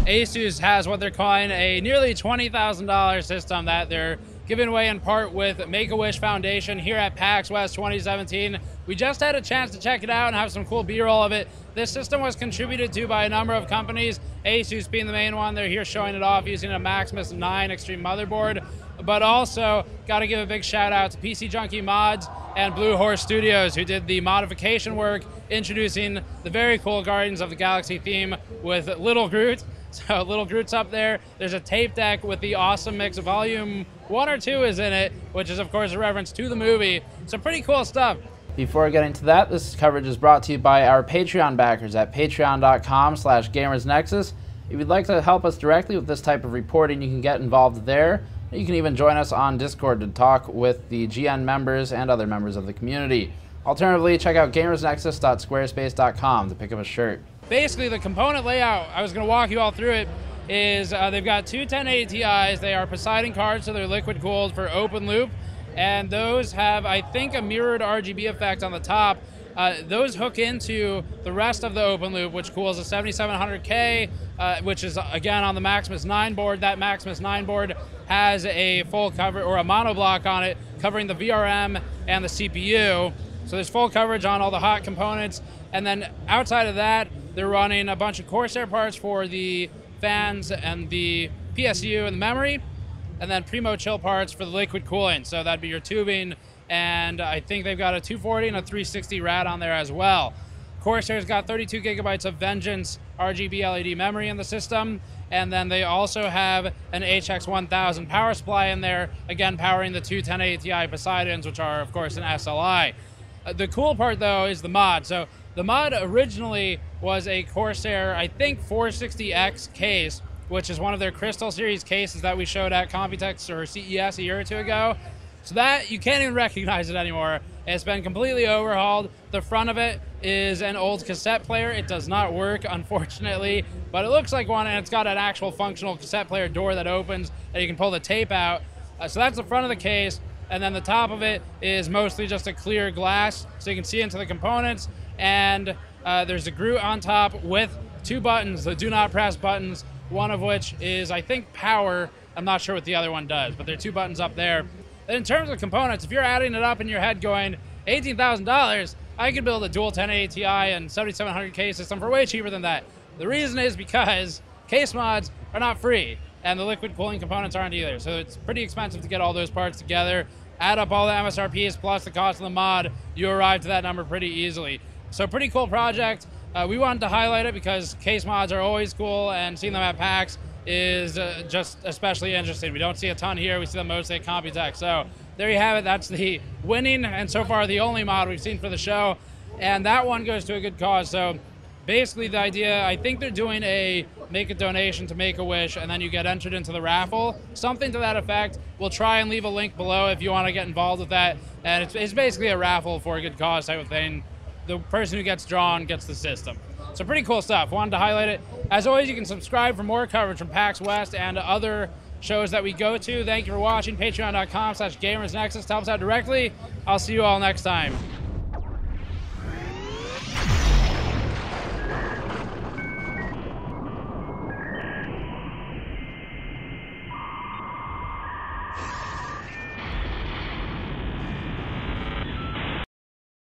ASUS has what they're calling a nearly $20,000 system that they're giving away in part with Make-A-Wish Foundation here at PAX West 2017. We just had a chance to check it out and have some cool B-roll of it. This system was contributed to by a number of companies, ASUS being the main one. They're here showing it off using a Maximus 9 Extreme motherboard, but also got to give a big shout out to PC Junkie Mods and Blue Horse Studios, who did the modification work, introducing the very cool Guardians of the Galaxy theme with Little Groot. So Little Groot's up there. There's a tape deck with the awesome mix. Volume 1 or 2 is in it, which is of course a reference to the movie. So pretty cool stuff. Before getting to that, this coverage is brought to you by our Patreon backers at patreon.com/gamersnexus. If you'd like to help us directly with this type of reporting, you can get involved there. You can even join us on Discord to talk with the GN members and other members of the community. Alternatively, check out gamersnexus.squarespace.com to pick up a shirt. Basically, the component layout, I was going to walk you all through it, is they've got two 1080 Ti's. They are Poseidon cards, so they're liquid cooled for open loop. And those have, I think, a mirrored RGB effect on the top. Those hook into the rest of the open loop, which cools a 7700K, which is, again, on the Maximus 9 board. That Maximus 9 board has a full cover, or a monoblock on it, covering the VRM and the CPU. So there's full coverage on all the hot components. And then outside of that, they're running a bunch of Corsair parts for the fans and the PSU and the memory, and then Primo Chill parts for the liquid cooling. So that'd be your tubing, and I think they've got a 240 and a 360 rad on there as well. Corsair's got 32 gigabytes of Vengeance RGB LED memory in the system, and then they also have an HX1000 power supply in there, again powering the two 1080 Ti Poseidons, which are of course an SLI. The cool part though is the mod. So the mod originally was a Corsair, I think, 460X case, which is one of their Crystal Series cases that we showed at Computex or CES a year or two ago. So that, you can't even recognize it anymore. It's been completely overhauled. The front of it is an old cassette player. It does not work, unfortunately, but it looks like one, and it's got an actual functional cassette player door that opens, and you can pull the tape out. So that's the front of the case, and then the top of it is mostly just a clear glass, so you can see into the components. And there's a Groot on top with two buttons, the do not press buttons, one of which is, I think, power. I'm not sure what the other one does, but there are two buttons up there. And in terms of components, if you're adding it up in your head going, $18,000, I could build a dual 1080 Ti and 7700K system for way cheaper than that. The reason is because case mods are not free, and the liquid cooling components aren't either. So it's pretty expensive to get all those parts together. Add up all the MSRPs plus the cost of the mod, you arrive to that number pretty easily. So pretty cool project. We wanted to highlight it because case mods are always cool, and seeing them at PAX is just especially interesting. We don't see a ton here. We see them mostly at Computex. So there you have it. That's the winning and so far the only mod we've seen for the show. And that one goes to a good cause. So basically the idea, I think they're doing a make a donation to Make-A-Wish, and then you get entered into the raffle. Something to that effect. We'll try and leave a link below if you want to get involved with that. And it's basically a raffle for a good cause type of thing. The person who gets drawn gets the system. So pretty cool stuff. Wanted to highlight it. As always, you can subscribe for more coverage from PAX West and other shows that we go to. Thank you for watching. Patreon.com/gamersnexus. Help us out directly. I'll see you all next time.